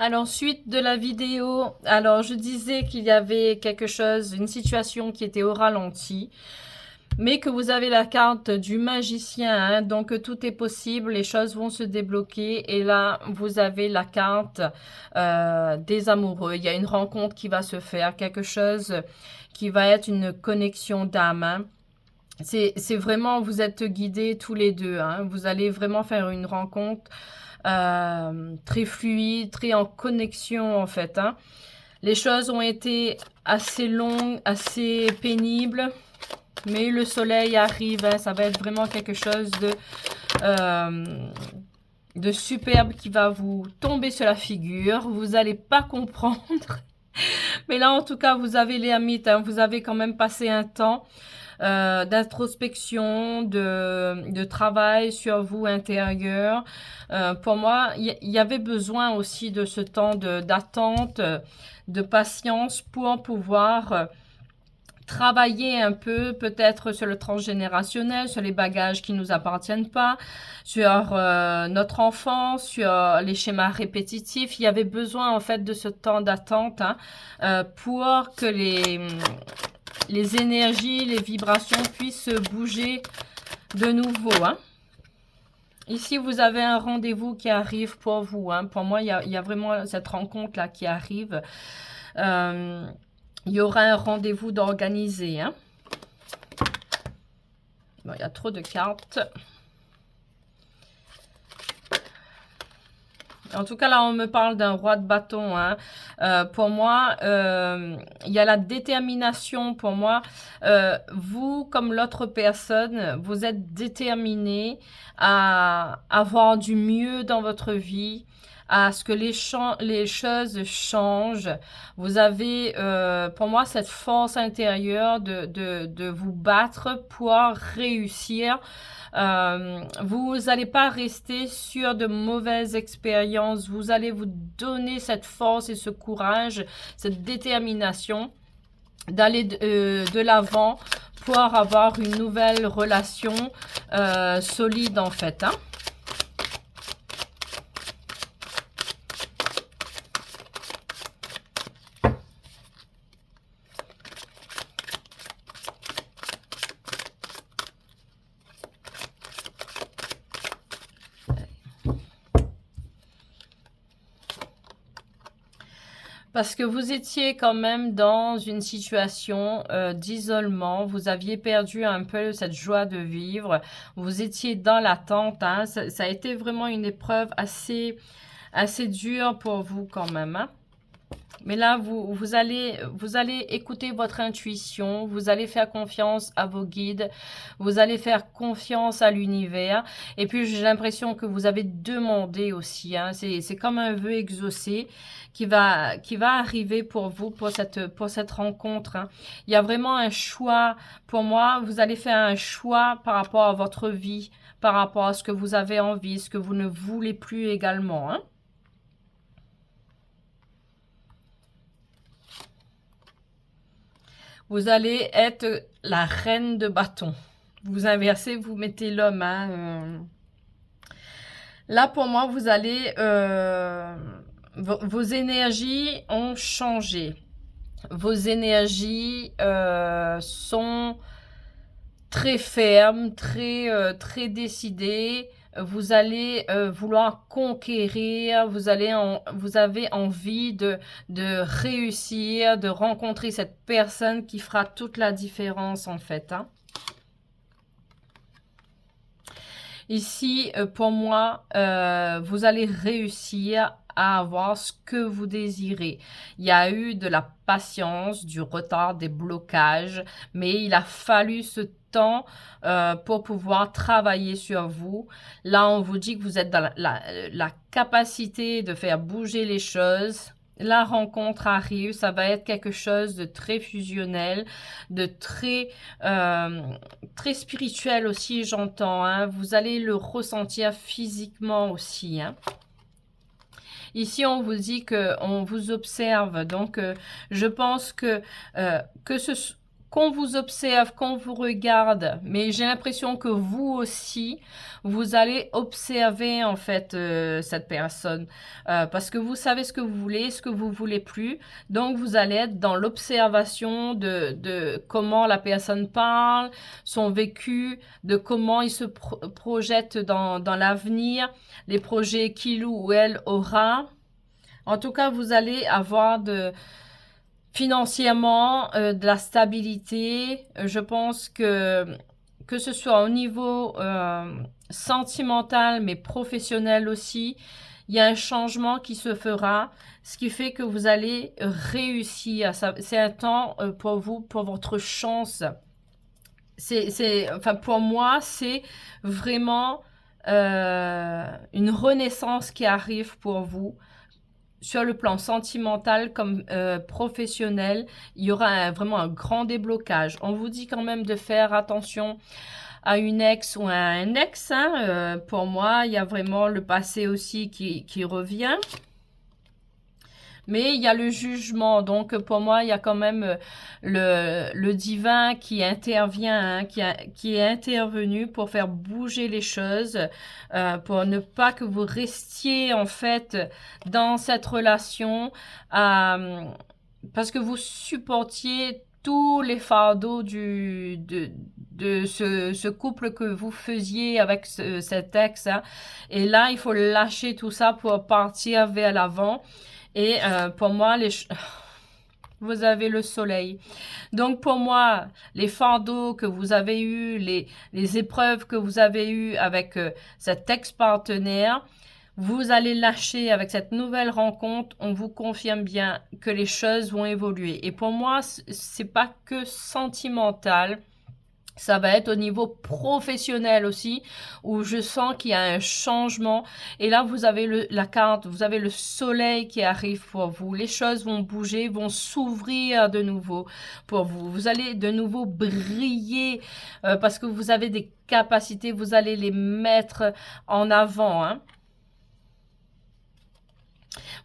Alors, suite de la vidéo, alors je disais qu'il y avait quelque chose, une situation qui était au ralenti, mais que vous avez la carte du magicien, hein, donc tout est possible, les choses vont se débloquer, et là, vous avez la carte des amoureux. Il y a une rencontre qui va se faire, quelque chose qui va être une connexion d'âme, hein. C'est vraiment, vous êtes guidés tous les deux, hein. Vous allez vraiment faire une rencontre très fluide, très en connexion en fait, hein. Les choses ont été assez longues, assez pénibles, mais le soleil arrive, hein. Ça va être vraiment quelque chose de superbe qui va vous tomber sur la figure. Vous n'allez pas comprendre. Mais là, en tout cas, vous avez les amis, hein. Vous avez quand même passé un temps d'introspection, de travail sur vous intérieur. Pour moi, il y avait besoin aussi de ce temps d'attente, de patience pour pouvoir travailler un peu peut-être sur le transgénérationnel, sur les bagages qui ne nous appartiennent pas, sur notre enfance, sur les schémas répétitifs. Il y avait besoin en fait de ce temps d'attente, hein, pour que les énergies, les vibrations puissent bouger de nouveau, hein. Ici, vous avez un rendez-vous qui arrive pour vous, hein. Pour moi, il y a vraiment cette rencontre-là qui arrive. Il y aura un rendez-vous d'organiser, hein. Bon, il y a trop de cartes. En tout cas, là, on me parle d'un roi de bâton, hein. Pour moi, il y a la détermination. Pour moi, vous, comme l'autre personne, vous êtes déterminé à avoir du mieux dans votre vie, à ce que les choses changent. Vous avez, pour moi, cette force intérieure de vous battre pour réussir. Vous n'allez pas rester sur de mauvaises expériences. Vous allez vous donner cette force et ce courage, cette détermination d'aller de l'avant pour avoir une nouvelle relation solide en fait, hein. Parce que vous étiez quand même dans une situation d'isolement, vous aviez perdu un peu cette joie de vivre, vous étiez dans l'attente, hein. Ça a été vraiment une épreuve assez dure pour vous quand même, hein. Mais là, vous allez écouter votre intuition, vous allez faire confiance à vos guides, vous allez faire confiance à l'univers. Et puis, j'ai l'impression que vous avez demandé aussi, hein. C'est comme un vœu exaucé qui va arriver pour vous, pour cette rencontre, hein. Il y a vraiment un choix. Pour moi, vous allez faire un choix par rapport à votre vie, par rapport à ce que vous avez envie, ce que vous ne voulez plus également, hein. Vous allez être la reine de bâton. Vous inversez, vous mettez l'homme, hein. Là, pour moi, vous allez... vos énergies ont changé. Vos énergies sont très fermes, très décidées. Vous allez vouloir conquérir, vous avez envie de réussir, de rencontrer cette personne qui fera toute la différence en fait, hein. Ici, pour moi, vous allez réussir à avoir ce que vous désirez. Il y a eu de la patience, du retard, des blocages, mais il a fallu ce temps pour pouvoir travailler sur vous. Là, on vous dit que vous êtes dans la capacité de faire bouger les choses. La rencontre arrive, ça va être quelque chose de très fusionnel, de très spirituel aussi, j'entends, hein. Vous allez le ressentir physiquement aussi, hein. Ici, on vous dit qu'on vous observe. Donc, je pense que qu'on vous observe, qu'on vous regarde, mais j'ai l'impression que vous aussi, vous allez observer en fait cette personne parce que vous savez ce que vous voulez, ce que vous voulez plus. Donc vous allez être dans l'observation de comment la personne parle, son vécu, de comment il se projette dans l'avenir, les projets qu'il ou elle aura. En tout cas, vous allez avoir financièrement de la stabilité. Je pense que ce soit au niveau sentimental, mais professionnel aussi, il y a un changement qui se fera, ce qui fait que vous allez réussir. C'est un temps pour vous, pour votre chance. Enfin, pour moi, c'est vraiment une renaissance qui arrive pour vous. Sur le plan sentimental comme professionnel, il y aura vraiment un grand déblocage. On vous dit quand même de faire attention à une ex ou à un ex. Hein. Pour moi, il y a vraiment le passé aussi qui revient. Mais il y a le jugement, donc pour moi, il y a quand même le divin qui intervient, hein, qui est intervenu pour faire bouger les choses, pour ne pas que vous restiez en fait dans cette relation, parce que vous supportiez tous les fardeaux de ce couple que vous faisiez avec cet ex. Hein. Et là, il faut lâcher tout ça pour partir vers l'avant. Et pour moi, vous avez le soleil. Donc pour moi, les fardeaux que vous avez eus, les épreuves que vous avez eues avec cet ex-partenaire, vous allez lâcher avec cette nouvelle rencontre. On vous confirme bien que les choses vont évoluer. Et pour moi, c'est pas que sentimental. Ça va être au niveau professionnel aussi, où je sens qu'il y a un changement. Et là, vous avez la carte, vous avez le soleil qui arrive pour vous. Les choses vont bouger, vont s'ouvrir de nouveau pour vous. Vous allez de nouveau briller parce que vous avez des capacités, vous allez les mettre en avant. Hein.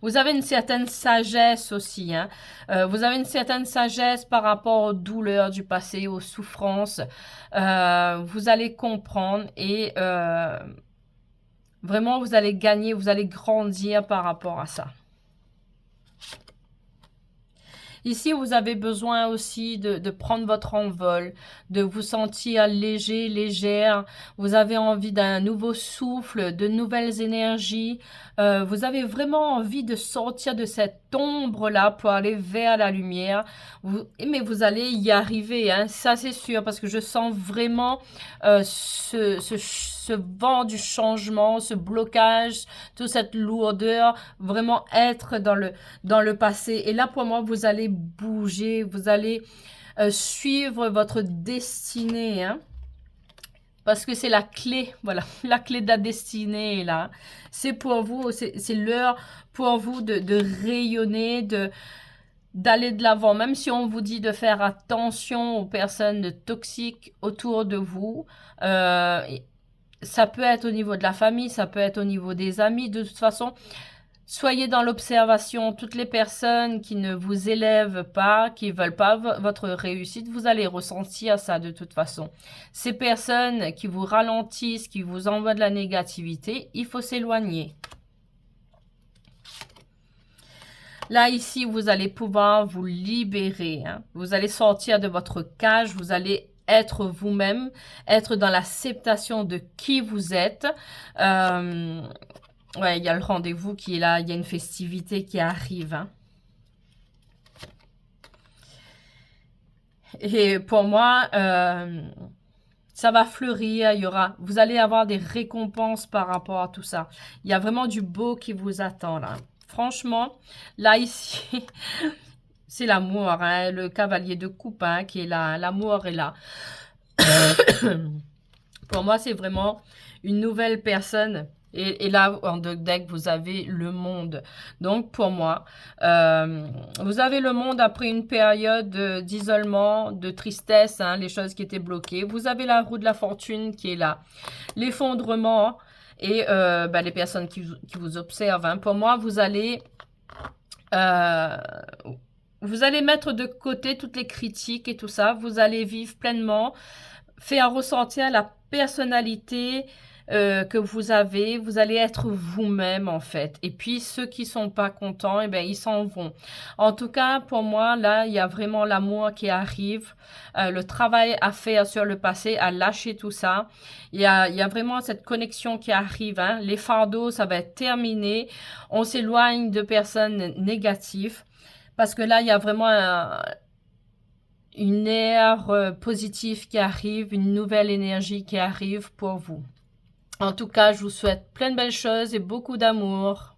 Vous avez une certaine sagesse aussi. Hein. Vous avez une certaine sagesse par rapport aux douleurs du passé, aux souffrances. Vous allez comprendre et vraiment vous allez gagner, vous allez grandir par rapport à ça. Ici, vous avez besoin aussi de prendre votre envol, de vous sentir léger, légère. Vous avez envie d'un nouveau souffle, de nouvelles énergies. Vous avez vraiment envie de sortir de cette ombre-là pour aller vers la lumière. Mais vous allez y arriver, hein, ça c'est sûr, parce que je sens vraiment ce vent du changement, ce blocage, toute cette lourdeur, vraiment être dans le passé. Et là, pour moi, vous allez bouger, vous allez suivre votre destinée, hein, parce que c'est la clé, voilà, la clé de la destinée est là. C'est pour vous, c'est l'heure pour vous de rayonner, d'aller de l'avant, même si on vous dit de faire attention aux personnes toxiques autour de vous. Ça peut être au niveau de la famille, ça peut être au niveau des amis. De toute façon, soyez dans l'observation. Toutes les personnes qui ne vous élèvent pas, qui ne veulent pas votre réussite, vous allez ressentir ça de toute façon. Ces personnes qui vous ralentissent, qui vous envoient de la négativité, il faut s'éloigner. Là, ici, vous allez pouvoir vous libérer. Hein. Vous allez sortir de votre cage, vous allez être vous-même, être dans l'acceptation de qui vous êtes. Ouais, il y a le rendez-vous qui est là, il y a une festivité qui arrive. Hein. Et pour moi, ça va fleurir, vous allez avoir des récompenses par rapport à tout ça. Il y a vraiment du beau qui vous attend là. Franchement, là ici, c'est l'amour, hein, le cavalier de coupe hein, qui est là, l'amour est là. Pour moi, c'est vraiment une nouvelle personne. Et là, en deck, vous avez le monde. Donc, pour moi, vous avez le monde après une période d'isolement, de tristesse, hein, les choses qui étaient bloquées. Vous avez la roue de la fortune qui est là. L'effondrement et les personnes qui vous observent. Hein. Pour moi, vous allez vous allez mettre de côté toutes les critiques et tout ça. Vous allez vivre pleinement, faire ressentir la personnalité que vous avez. Vous allez être vous-même en fait. Et puis ceux qui sont pas contents, eh ben ils s'en vont. En tout cas, pour moi, là, il y a vraiment l'amour qui arrive, le travail à faire sur le passé, à lâcher tout ça. Il y a vraiment cette connexion qui arrive. Hein. Les fardeaux, ça va être terminé. On s'éloigne de personnes négatives. Parce que là, il y a vraiment une ère positive qui arrive, une nouvelle énergie qui arrive pour vous. En tout cas, je vous souhaite plein de belles choses et beaucoup d'amour.